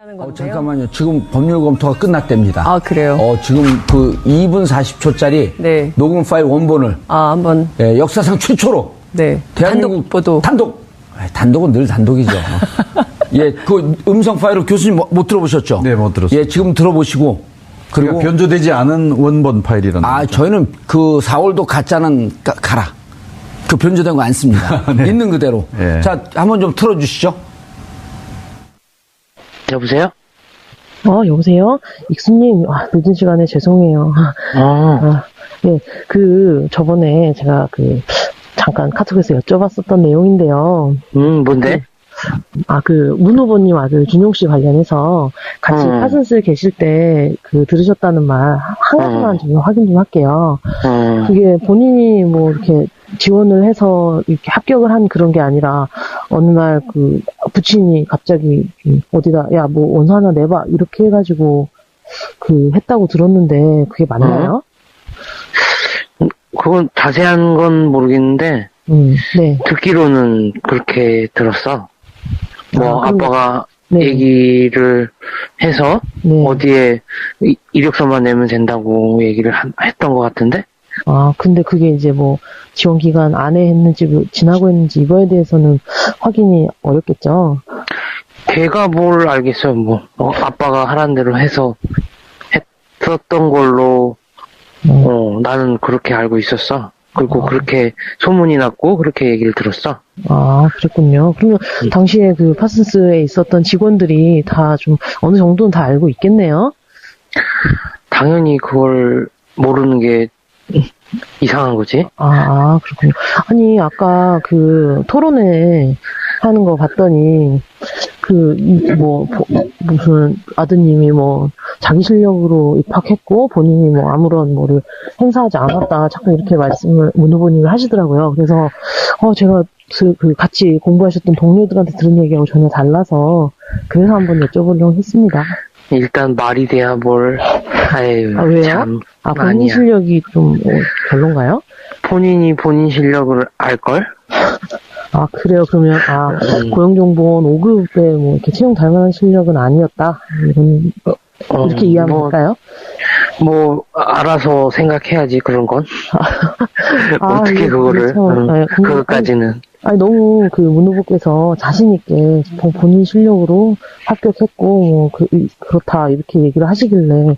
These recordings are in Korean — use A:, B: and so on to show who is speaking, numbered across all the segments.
A: 잠깐만요. 지금 법률 검토가 끝났답니다.
B: 아, 그래요?
A: 지금 그 2분 40초짜리
B: 네.
A: 녹음 파일 원본을
B: 한번
A: 역사상 최초로
B: 네.
A: 대한민국
B: 단독 보도.
A: 단독은 늘 단독이죠. 예, 그 음성 파일을 교수님 못 들어보셨죠?
C: 네, 못 들었어요.
A: 예, 지금 들어보시고
C: 그리고
A: 그리고
C: 변조되지 않은 원본 파일이라는 거죠.
A: 저희는 그 4월도 가짜는 가라. 그 변조된 거 안 씁니다.
C: 네.
A: 있는 그대로.
C: 네.
A: 자, 한번 좀 틀어주시죠.
D: 여보세요?
E: 여보세요? 익수님, 늦은 시간에 죄송해요. 네, 저번에 제가 잠깐 카톡에서 여쭤봤었던 내용인데요.
D: 뭔데?
E: 문 후보님 아들 준용 씨 관련해서 같이 파슨스 계실 때 들으셨다는 말 한 가지만 좀 확인 좀 할게요. 그게 본인이 뭐 이렇게 지원을 해서 이렇게 합격을 한 그런 게 아니라 어느 날 부친이 갑자기 어디다 야 뭐 원서 하나 내봐 이렇게 해가지고 했다고 들었는데 그게 맞나요?
D: 그건 자세한 건 모르겠는데
E: 네.
D: 듣기로는 그렇게 들었어. 아빠가
E: 네.
D: 얘기를 해서
E: 네.
D: 어디에 이력서만 내면 된다고 얘기를 했던 것 같은데?
E: 근데 그게 이제 뭐 지원 기간 안에 했는지 지나고 했는지 이거에 대해서는 확인이 어렵겠죠.
D: 걔가 뭘 알겠어요. 아빠가 하라는 대로 해서 했었던 걸로 나는 그렇게 알고 있었어. 그리고 그렇게 소문이 났고 그렇게 얘기를 들었어.
E: 그랬군요. 그러면 당시에 파슨스에 있었던 직원들이 다 좀 어느 정도는 다 알고 있겠네요.
D: 당연히 그걸 모르는 게 이상한 거지.
E: 그렇군요. 아니, 아까 토론회 하는 거 봤더니, 무슨 아드님이 자기 실력으로 입학했고, 본인이 아무런 뭐를 행사하지 않았다. 자꾸 이렇게 말씀을 문 후보님이 하시더라고요. 그래서, 제가 같이 공부하셨던 동료들한테 들은 얘기하고 전혀 달라서, 그래서 한번 여쭤보려고 했습니다.
D: 일단 말이 돼야 뭘.
E: 왜요?
D: 참.
E: 본인
D: 아니야.
E: 실력이 좀 별론가요?
D: 본인이 본인 실력을 알걸?
E: 그래요. 그러면, 고용정보원 5급에 이렇게 채용 달 만한 실력은 아니었다. 이렇게 이해하면 될까요?
D: 알아서 생각해야지, 그런 건. 어떻게 그거를, 그것까지는.
E: 너무 문 후보께서 자신있게 본인 실력으로 합격했고, 그렇다, 이렇게 얘기를 하시길래.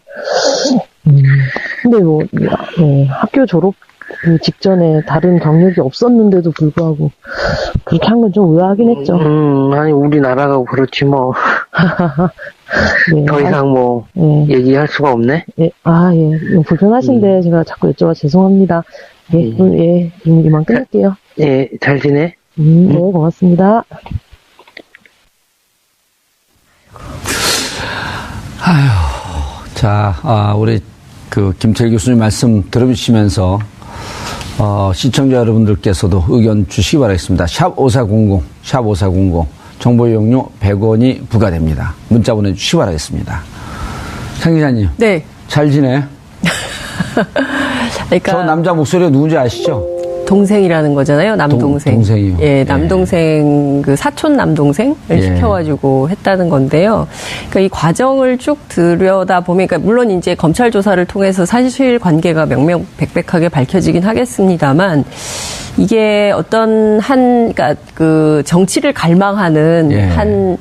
E: 근데 학교 졸업 직전에 다른 경력이 없었는데도 불구하고, 그렇게 한 건 좀 의아하긴 했죠.
D: 아니, 우리나라가 그렇지, 뭐.
E: 네,
D: 더 이상 얘기할 수가 없네?
E: 예, 불편하신데 제가 자꾸 여쭤봐 죄송합니다. 그럼 이만 끊을게요.
D: 예, 잘 지내?
E: 네, 고맙습니다.
A: 자, 우리 김철 교수님 말씀 들어주시면서 시청자 여러분들께서도 의견 주시기 바라겠습니다. 샵 5400, 샵 5400 정보 이용료 100원이 부과됩니다. 문자 보내주시기 바라겠습니다. 상 기자님.
B: 네.
A: 잘 지내?
B: 그러니까
A: 저 남자 목소리가 누군지 아시죠?
B: 동생이라는 거잖아요. 남동생.
A: 동생이요.
B: 예, 남동생, 사촌 남동생을 시켜가지고 했다는 건데요. 그러니까 이 과정을 쭉 들여다보면, 그러니까 물론 이제 검찰 조사를 통해서 사실 관계가 명명백백하게 밝혀지긴 하겠습니다만, 이게 어떤 그러니까 정치를 갈망하는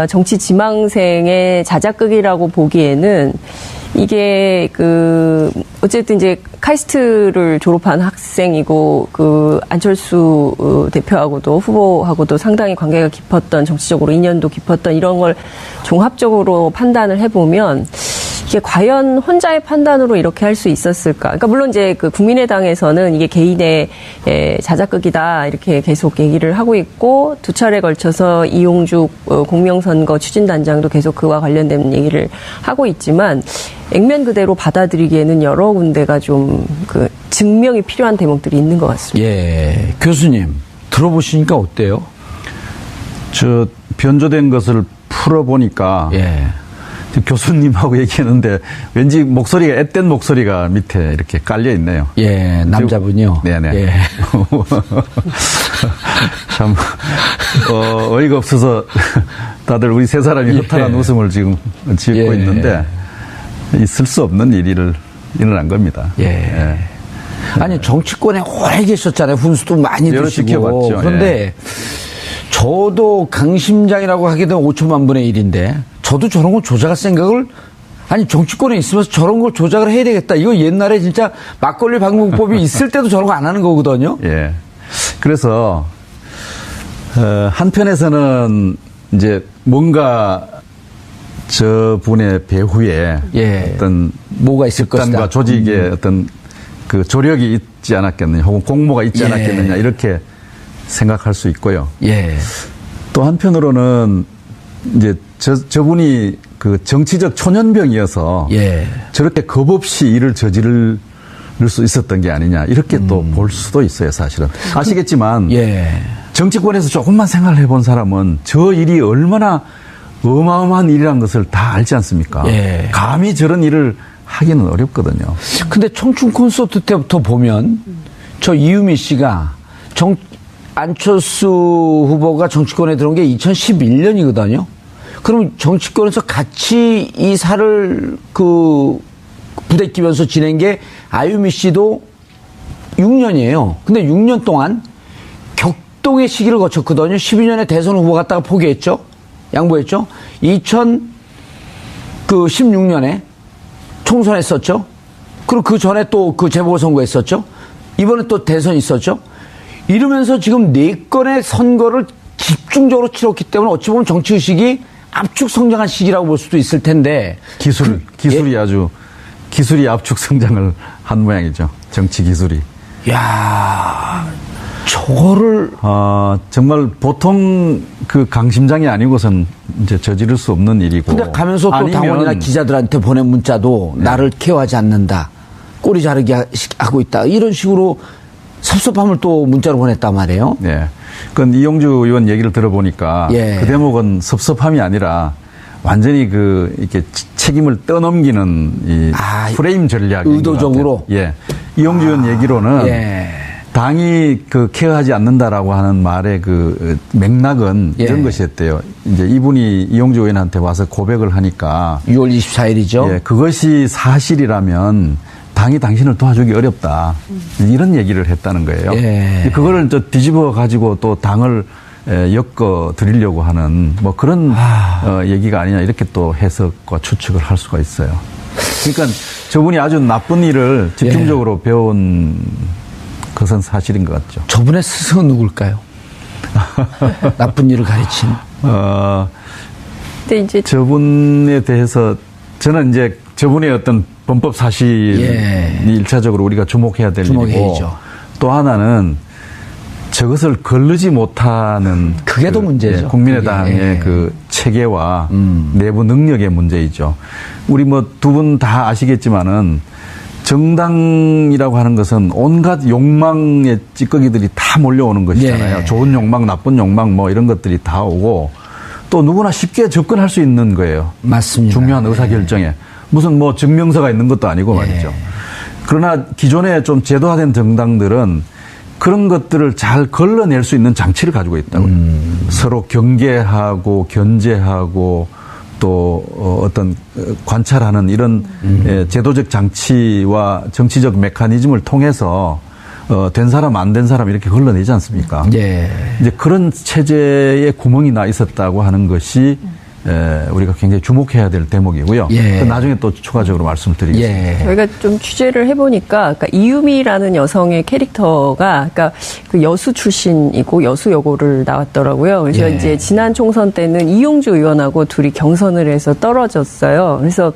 B: 정치 지망생의 자작극이라고 보기에는 이게 어쨌든 이제 카이스트를 졸업한 학생이고 안철수 대표하고도 후보하고도 상당히 관계가 깊었던, 정치적으로 인연도 깊었던 이런 걸 종합적으로 판단을 해보면 이게 과연 혼자의 판단으로 이렇게 할 수 있었을까? 그러니까 물론 이제 국민의당에서는 이게 개인의 자작극이다 이렇게 계속 얘기를 하고 있고, 두 차례 걸쳐서 이용죽 공명선거 추진단장도 계속 그와 관련된 얘기를 하고 있지만, 액면 그대로 받아들이기에는 여러 군데가 좀 증명이 필요한 대목들이 있는 것 같습니다.
A: 예, 교수님 들어보시니까 어때요?
C: 변조된 것을 풀어보니까 교수님하고 얘기했는데 왠지 목소리가 앳된 목소리가 밑에 이렇게 깔려 있네요.
A: 예, 남자분이요.
C: 네네.
A: 예.
C: 참 어이가 없어서 다들 우리 세 사람이 허탈한 웃음을 지금 짓고 있는데 있을 수 없는 일이 일어난 겁니다.
A: 아니 정치권에 오래 계셨잖아요. 훈수도 많이 드시고.
C: 지켜봤죠.
A: 그런데 저도 강심장이라고 하게 되면 5천만 분의 1인데 저도 저런 걸 조작할 생각을 아니 정치권에 있으면서 저런 걸 조작을 해야 되겠다. 이거 옛날에 진짜 막걸리 방공법이 있을 때도 저런 거 안 하는 거거든요.
C: 그래서 한편에서는 이제 뭔가 저분의 배후에 어떤
A: 뭐가 있을
C: 집단과 조직의 어떤 그 조력이 있지 않았겠느냐, 혹은 공모가 있지 않았겠느냐 이렇게 생각할 수 있고요. 또 한편으로는 이제 저분이 그 정치적 초년병이어서 저렇게 겁 없이 일을 저지를 수 있었던 게 아니냐 이렇게 또 볼 수도 있어요. 사실은 아시겠지만 정치권에서 조금만 생각을 해본 사람은 저 일이 얼마나 어마어마한 일이라는 것을 다 알지 않습니까? 감히 저런 일을 하기는 어렵거든요.
A: 근데 청춘 콘서트 때부터 보면 저 이유미 씨가 안철수 후보가 정치권에 들어온 게 2011년이거든요. 그럼 정치권에서 같이 이 살을 부대끼면서 지낸 게 아유미 씨도 6년이에요. 근데 6년 동안 격동의 시기를 거쳤거든요. 12년에 대선 후보 갔다가 포기했죠. 양보했죠. 2016년에 총선했었죠. 그리고 그 전에 또 그 재보궐선거 했었죠. 이번에 또 대선 있었죠. 이러면서 지금 4건의 선거를 집중적으로 치렀기 때문에 어찌 보면 정치의식이 압축 성장한 시기라고 볼 수도 있을 텐데.
C: 기술이 아주 기술이 압축 성장을 한 모양이죠. 정치 기술이.
A: 야, 저거를
C: 정말 보통 그 강심장이 아니고선 이제 저지를 수 없는 일이고.
A: 근데 가면서 또 당원이나 기자들한테 보낸 문자도 나를 케어하지 않는다. 꼬리 자르기 하고 있다. 이런 식으로 섭섭함을 또 문자로 보냈단 말이에요.
C: 그건 이용주 의원 얘기를 들어보니까 그 대목은 섭섭함이 아니라 완전히 이렇게 책임을 떠넘기는 이 프레임 전략이
A: 의도적으로.
C: 이용주 의원 얘기로는 당이 케어하지 않는다라고 하는 말의 맥락은 이런 것이었대요. 이제 이분이 이용주 의원한테 와서 고백을 하니까
A: 6월 24일이죠.
C: 그것이 사실이라면 당이 당신을 도와주기 어렵다. 이런 얘기를 했다는 거예요. 그거를 뒤집어 가지고 또 당을 엮어 드리려고 하는 뭐 그런 얘기가 아니냐 이렇게 또 해석과 추측을 할 수가 있어요. 그러니까 저분이 아주 나쁜 일을 집중적으로 배운 것은 사실인 것 같죠.
A: 저분의 스승은 누굴까요? 나쁜 일을 가르친.
B: 근데 이제
C: 저분에 대해서 저는 이제 저분의 어떤 범법 사실이 일차적으로 우리가 주목해야 될 일이고 또 하나는 저것을 거르지 못하는
A: 그게 더 문제죠.
C: 국민의당의 체계와 내부 능력의 문제이죠. 우리 두 분 다 아시겠지만은 정당이라고 하는 것은 온갖 욕망의 찌꺼기들이 다 몰려오는 것이잖아요. 좋은 욕망, 나쁜 욕망 이런 것들이 다 오고 또 누구나 쉽게 접근할 수 있는 거예요.
A: 맞습니다.
C: 중요한 의사결정에. 무슨 증명서가 있는 것도 아니고 말이죠. 그러나 기존에 좀 제도화된 정당들은 그런 것들을 잘 걸러낼 수 있는 장치를 가지고 있다고요. 서로 경계하고 견제하고 또 어떤 관찰하는 이런 제도적 장치와 정치적 메커니즘을 통해서 된 사람 안 된 사람 이렇게 걸러내지 않습니까? 이제 그런 체제에 구멍이 나 있었다고 하는 것이 우리가 굉장히 주목해야 될 대목이고요. 나중에 또 추가적으로 말씀을 드리겠습니다.
B: 저희가 좀 취재를 해보니까, 이유미라는 여성의 캐릭터가, 그 여수 출신이고 여수 여고를 나왔더라고요. 그래서 이제 지난 총선 때는 이용주 의원하고 둘이 경선을 해서 떨어졌어요. 그래서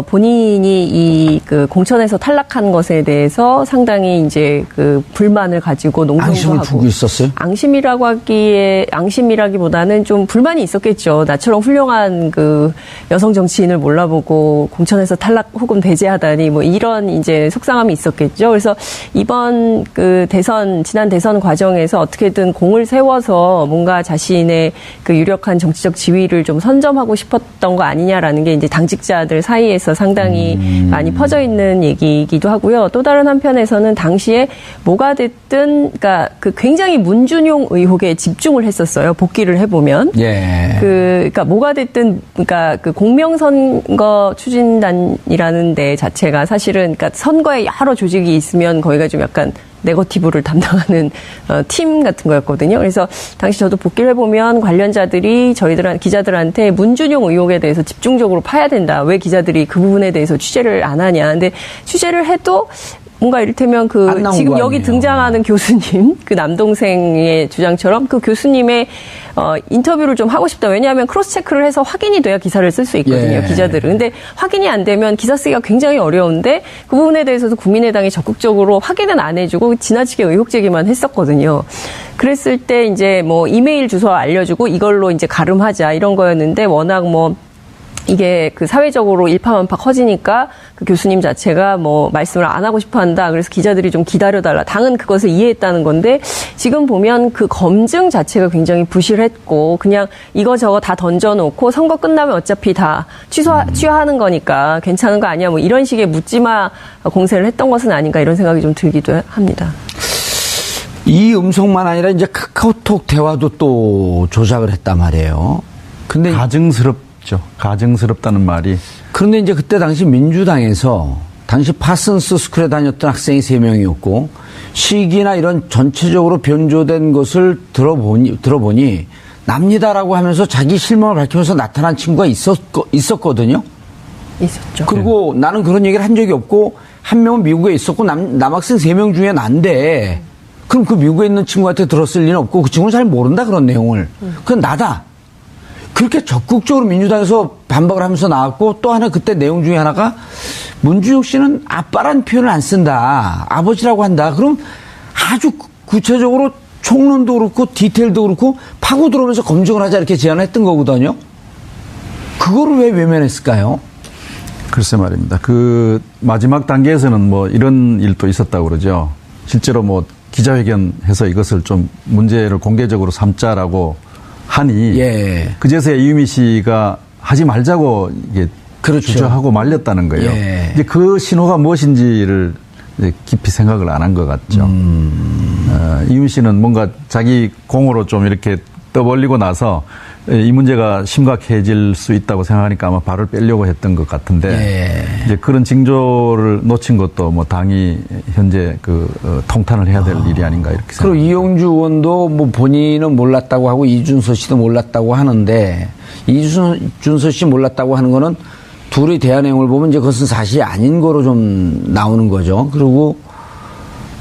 B: 본인이 이 공천에서 탈락한 것에 대해서 상당히 이제 불만을 가지고 농성도
A: 앙심을
B: 하고.
A: 품고 있었어요?
B: 앙심이라기보다는 좀 불만이 있었겠죠. 나처럼 훌륭한 여성 정치인을 몰라보고 공천에서 탈락 혹은 배제하다니 이런 이제 속상함이 있었겠죠. 그래서 이번 지난 대선 과정에서 어떻게든 공을 세워서 뭔가 자신의 유력한 정치적 지위를 좀 선점하고 싶었던 거 아니냐라는 게 이제 당직자들 사이 사이에서 상당히 많이 퍼져 있는 얘기이기도 하고요. 또 다른 한편에서는 당시에 뭐가 됐든, 그러니까 그 굉장히 문준용 의혹에 집중을 했었어요. 복귀를 해보면.
A: 예.
B: 그러니까 뭐가 됐든, 그러니까 그 공명선거 추진단이라는 데 자체가 사실은, 그러니까 선거에 여러 조직이 있으면 거기가 좀 약간 네거티브를 담당하는 팀 같은 거였거든요. 그래서 당시 저도 복귀를 해보면 관련자들이 기자들한테 문준용 의혹에 대해서 집중적으로 파야 된다. 왜 기자들이 그 부분에 대해서 취재를 안 하냐. 근데 취재를 해도 뭔가 이를테면 지금 여기 등장하는 교수님, 그 남동생의 주장처럼 그 교수님의 인터뷰를 좀 하고 싶다. 왜냐하면 크로스 체크를 해서 확인이 돼야 기사를 쓸 수 있거든요.
A: 예.
B: 기자들은. 근데 확인이 안 되면 기사 쓰기가 굉장히 어려운데 그 부분에 대해서도 국민의당이 적극적으로 확인은 안 해주고 지나치게 의혹 제기만 했었거든요. 그랬을 때 이제 뭐 이메일 주소 알려주고 이걸로 이제 가름하자 이런 거였는데 워낙 뭐 이게 그 사회적으로 일파만파 커지니까 그 교수님 자체가 뭐 말씀을 안 하고 싶어 한다. 그래서 기자들이 좀 기다려달라. 당은 그것을 이해했다는 건데 지금 보면 그 검증 자체가 굉장히 부실했고 그냥 이거저거 다 던져놓고 선거 끝나면 어차피 다 취하하는 거니까 괜찮은 거 아니야. 뭐 이런 식의 묻지마 공세를 했던 것은 아닌가 이런 생각이 좀 들기도 합니다.
A: 이 음성만 아니라 이제 카카오톡 대화도 또 조작을 했단 말이에요. 근데
C: 가증스럽다는 말이.
A: 그런데 이제 그때 당시 민주당에서 당시 파슨스 스쿨에 다녔던 학생이 3명이었고 시기나 이런 전체적으로 변조된 것을 들어보니 납니다라고 하면서 자기 실명을 밝히면서 나타난 친구가 있었거든요.
B: 있었죠.
A: 그리고 나는 그런 얘기를 한 적이 없고 한 명은 미국에 있었고 남학생 3명 중에 난데 그럼 그 미국에 있는 친구한테 들었을 리는 없고 그 친구는 잘 모른다 그런 내용을. 그건 나다. 그렇게 적극적으로 민주당에서 반박을 하면서 나왔고 또 하나 그때 내용 중에 하나가 문준용 씨는 아빠라는 표현을 안 쓴다. 아버지라고 한다. 그럼 아주 구체적으로 총론도 그렇고 디테일도 그렇고 파고 들어오면서 검증을 하자 이렇게 제안을 했던 거거든요. 그거를 왜 외면했을까요?
C: 글쎄 말입니다. 그 마지막 단계에서는 뭐 이런 일도 있었다고 그러죠. 실제로 뭐 기자회견해서 이것을 좀 문제를 공개적으로 삼자라고 하니
A: 예.
C: 그제서야 이유미 씨가 하지 말자고 이게
A: 그렇죠.
C: 주저하고 말렸다는 거예요.
A: 예.
C: 이제 그 신호가 무엇인지를 이제 깊이 생각을 안 한 것 같죠. 이유미 씨는 뭔가 자기 공으로 좀 이렇게 떠벌리고 나서 이 문제가 심각해질 수 있다고 생각하니까 아마 발을 빼려고 했던 것 같은데
A: 예.
C: 이제 그런 징조를 놓친 것도 뭐 당이 현재 통탄을 해야 될 일이 아닌가 이렇게 생각합니다.
A: 그리고 이용주 의원도 뭐 본인은 몰랐다고 하고 이준서 씨도 몰랐다고 하는데 이준서 씨 몰랐다고 하는 거는 둘의 대화 내용을 보면 이제 그것은 사실이 아닌 거로 좀 나오는 거죠. 그리고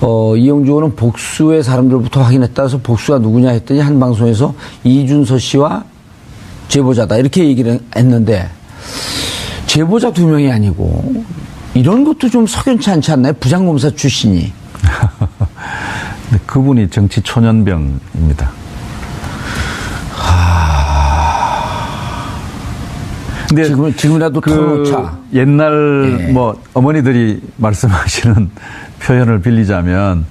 A: 이용주 의원은 복수의 사람들부터 확인했다 해서 복수가 누구냐 했더니 한 방송에서 이준서 씨와 제보자다 이렇게 얘기를 했는데 제보자 2명이 아니고 이런 것도 좀 석연치 않지 않나요? 부장검사 출신이.
C: 그분이 정치 초년병입니다. 근데
A: 지금이라도 털어놓자.
C: 옛날 뭐 어머니들이 말씀하시는 표현을 빌리자면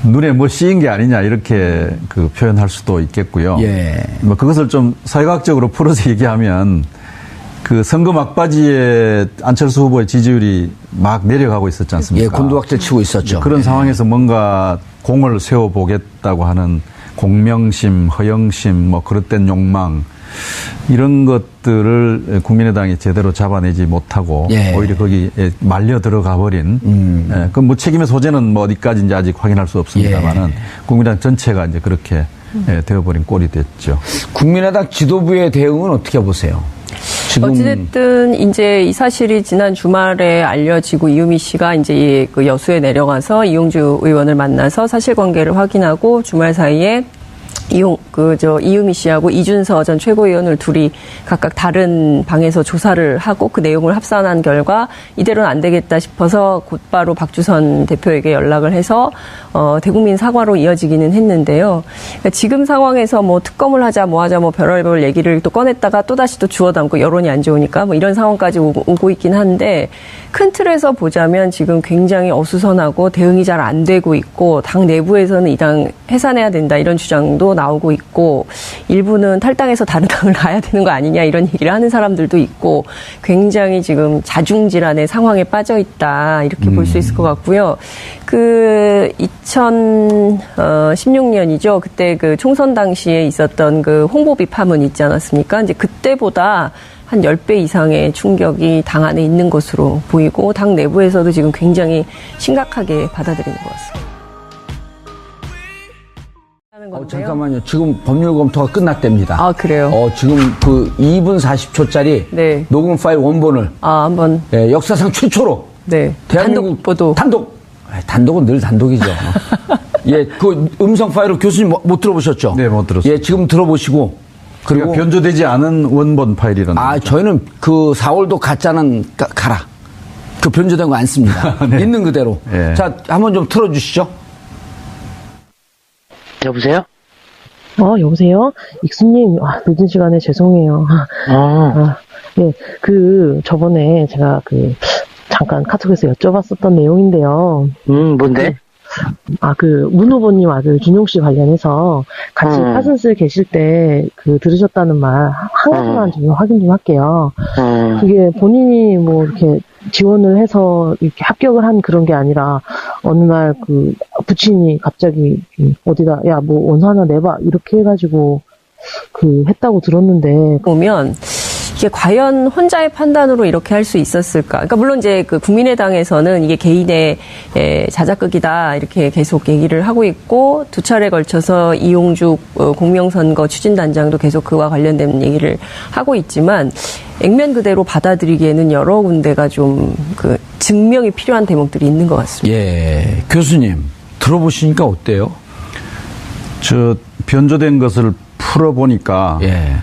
C: 눈에 뭐 씌인 게 아니냐 이렇게 그 표현할 수도 있겠고요.
A: 예.
C: 뭐 그것을 좀 사회과학적으로 풀어서 얘기하면 그 선거 막바지에 안철수 후보의 지지율이 막 내려가고 있었지 않습니까?
A: 예, 곤두박질 치고 있었죠.
C: 그런 상황에서 뭔가 공을 세워보겠다고 하는 공명심, 허영심, 뭐 그릇된 욕망 이런 것들을 국민의당이 제대로 잡아내지 못하고
A: 예.
C: 오히려 거기에 말려 들어가 버린 그 무책임의 소재는 뭐 어디까지인지 아직 확인할 수 없습니다만은
A: 예.
C: 국민의당 전체가 이제 그렇게 되어버린 꼴이 됐죠.
A: 국민의당 지도부의 대응은 어떻게 보세요? 지금
B: 어찌됐든 이제 이 사실이 지난 주말에 알려지고 이유미 씨가 이제 그 여수에 내려가서 이용주 의원을 만나서 사실관계를 확인하고 주말 사이에 이유미 씨하고 이준서 전 최고위원을 둘이 각각 다른 방에서 조사를 하고 그 내용을 합산한 결과 이대로는 안 되겠다 싶어서 곧바로 박주선 대표에게 연락을 해서 대국민 사과로 이어지기는 했는데요. 그러니까 지금 상황에서 뭐 특검을 하자 뭐 하자 뭐 별의별 얘기를 또 꺼냈다가 또다시 또 주워 담고 여론이 안 좋으니까 뭐 이런 상황까지 오고 있긴 한데 큰 틀에서 보자면 지금 굉장히 어수선하고 대응이 잘 안 되고 있고 당 내부에서는 이 당 해산해야 된다 이런 주장도 나오고 있고 일부는 탈당해서 다른 당을 가야 되는 거 아니냐 이런 얘기를 하는 사람들도 있고 굉장히 지금 자중질환의 상황에 빠져 있다 이렇게 볼 수 있을 것 같고요. 그 2016년이죠. 그때 그 총선 당시에 있었던 그 홍보비 파문 있지 않았습니까? 이제 그때보다 한 10배 이상의 충격이 당 안에 있는 것으로 보이고 당 내부에서도 지금 굉장히 심각하게 받아들이는 것 같습니다.
A: 잠깐만요. 지금 법률 검토가 끝났답니다.
B: 아, 그래요?
A: 지금 그 2분 40초짜리
B: 네.
A: 녹음 파일 원본을
B: 한번
A: 역사상 최초로
B: 네.
A: 대한민국
B: 단독 보도.
A: 단독은 늘 단독이죠. 예, 그 음성 파일을 교수님 못 들어보셨죠?
C: 네, 못 들었어요.
A: 예, 지금 들어보시고 그리고
C: 변조되지 않은 원본 파일이라는.
A: 저희는 그 4월도 가짜는 가라. 그 변조된 거 안 씁니다.
C: 네.
A: 있는 그대로.
C: 네.
A: 자, 한번 좀 틀어주시죠.
D: 여보세요?
E: 여보세요? 익수님, 늦은 시간에 죄송해요. 예, 저번에 제가 잠깐 카톡에서 여쭤봤었던 내용인데요.
D: 뭔데?
E: 문 후보님 아들 준용 씨 관련해서 같이 파슨스 계실 때 들으셨다는 말 한 가지만 좀 확인 좀 할게요. 그게 본인이 뭐 이렇게 지원을 해서 이렇게 합격을 한 그런 게 아니라 어느 날 부친이 갑자기 어디다 야 뭐 원서 하나 내봐 이렇게 해가지고 했다고 들었는데
B: 보면 이게 과연 혼자의 판단으로 이렇게 할 수 있었을까? 그러니까 물론 이제 국민의당에서는 이게 개인의 자작극이다 이렇게 계속 얘기를 하고 있고 두 차례 걸쳐서 이용죽 공명선거 추진단장도 계속 그와 관련된 얘기를 하고 있지만 액면 그대로 받아들이기에는 여러 군데가 좀 증명이 필요한 대목들이 있는 것 같습니다.
A: 예, 교수님 들어보시니까 어때요?
C: 변조된 것을 풀어보니까.
A: 예.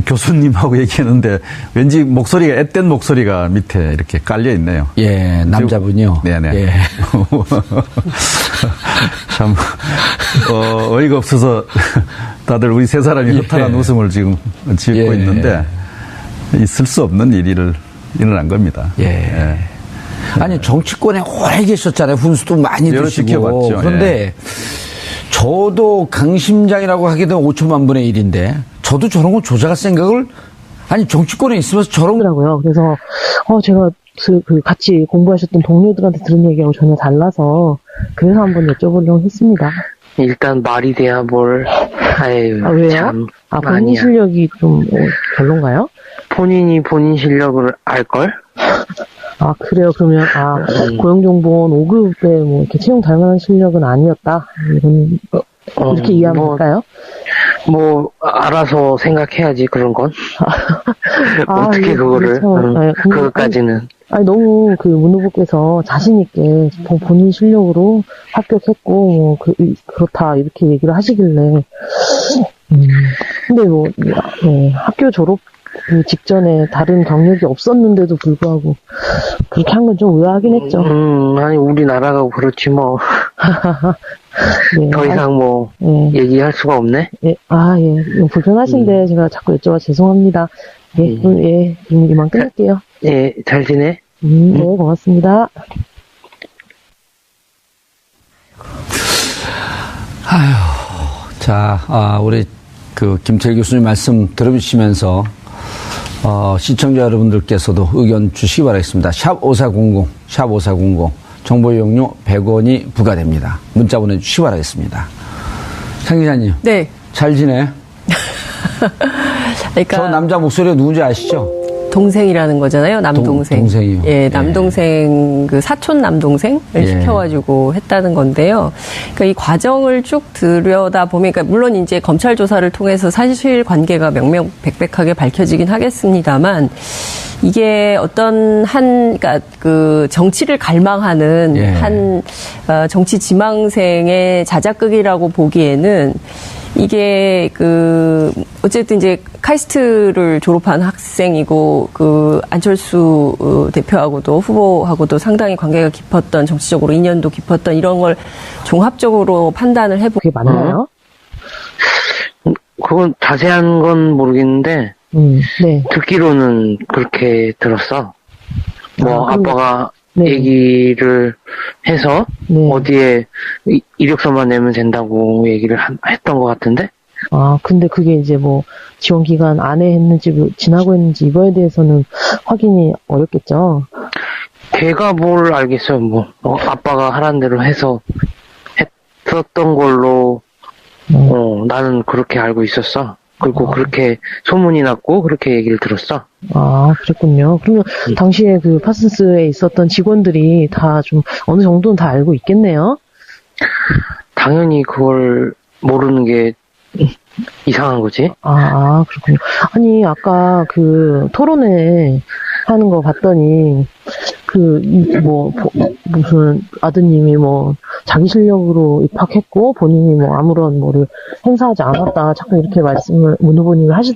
C: 교수님하고 얘기했는데 왠지 목소리가 앳된 목소리가 밑에 이렇게 깔려 있네요.
A: 예, 남자분이요.
C: 네네.
A: 예.
C: 참 어이가 없어서 다들 우리 세 사람이 허탈한 웃음을 지금 짓고 있는데 있을 수 없는 일을 일어난 겁니다.
A: 예. 아니 정치권에 오래 계셨잖아요. 훈수도 많이
C: 여러
A: 드시고.
C: 지켜봤죠.
A: 그런데 저도 강심장이라고 하게 되면 5천만 분의 1인데 저도 저런 거 조작할 생각을 정치권에 있으면서 저런
E: 더라고요. 그래서 제가 같이 공부하셨던 동료들한테 들은 얘기하고 전혀 달라서 그래서 한번 여쭤보려고 했습니다.
D: 일단 말이 돼야 뭘. 아유,
E: 왜요?
D: 참.
E: 본인
D: 아니야.
E: 실력이 좀 별론가요?
D: 본인이 본인 실력을 알걸?
E: 그래요. 그러면 고용정보원 5급에 뭐 이렇게 채용 달 만한 실력은 아니었다. 이렇게 이해하면 될까요?
D: 알아서 생각해야지, 그런 건. 어떻게 그거를, 그것까지는.
E: 너무 문 후보께서 자신있게 본인 실력으로 합격했고, 그렇다, 이렇게 얘기를 하시길래. 근데 학교 졸업 직전에 다른 경력이 없었는데도 불구하고, 그렇게 한 건 좀 의아하긴 했죠.
D: 아니, 우리나라가 그렇지, 뭐.
E: 네.
D: 더 이상 얘기할 수가 없네?
E: 불편하신데 제가 자꾸 여쭤봐 죄송합니다. 그럼 이만 끊을게요.
D: 예, 잘 지내?
E: 네, 고맙습니다.
A: 자, 우리 김철 교수님 말씀 들어주시면서 시청자 여러분들께서도 의견 주시기 바라겠습니다. 샵 5400, 샵 5400 정보 이용료 100원이 부과됩니다. 문자 보내주시기 바라겠습니다. 상 기자님.
B: 네.
A: 잘 지내?
B: 그러니까
A: 저 남자 목소리가 누군지 아시죠?
B: 동생이라는 거잖아요. 남동생.
A: 동생이요.
B: 예, 남동생 사촌 남동생을 시켜가지고 했다는 건데요. 그러니까 이 과정을 쭉 들여다 보면, 그러니까 물론 이제 검찰 조사를 통해서 사실 관계가 명명백백하게 밝혀지긴 하겠습니다만, 이게 어떤 그러니까 정치를 갈망하는 한 정치 지망생의 자작극이라고 보기에는. 이게 어쨌든 이제 카이스트를 졸업한 학생이고 안철수 대표하고도 후보하고도 상당히 관계가 깊었던, 정치적으로 인연도 깊었던 이런 걸 종합적으로 판단을 해보고.
E: 그게 맞나요?
D: 그건 자세한 건 모르겠는데
E: 네.
D: 듣기로는 그렇게 들었어. 아빠가
E: 네.
D: 얘기를 해서
E: 네.
D: 어디에 이력서만 내면 된다고 얘기를 했던 것 같은데?
E: 아, 근데 그게 이제 뭐 지원 기간 안에 했는지 뭐 지나고 했는지 이거에 대해서는 확인이 어렵겠죠.
D: 걔가 뭘 알겠어. 뭐 아빠가 하라는 대로 해서 했었던 걸로 나는 그렇게 알고 있었어. 그리고 그렇게 소문이 났고 그렇게 얘기를 들었어.
E: 아, 그랬군요. 그러면 당시에 그 파슨스에 있었던 직원들이 다 좀 어느 정도는 다 알고 있겠네요.
D: 당연히 그걸 모르는 게 이상한 거지.
E: 아, 그렇군요. 아니, 아까 그 토론회 하는 거 봤더니, 무슨 아드님이 뭐, 자기 실력으로 입학했고, 본인이 뭐, 아무런 뭐를 행사하지 않았다. 자꾸 이렇게 말씀을 문 후보님이 하시더라고요.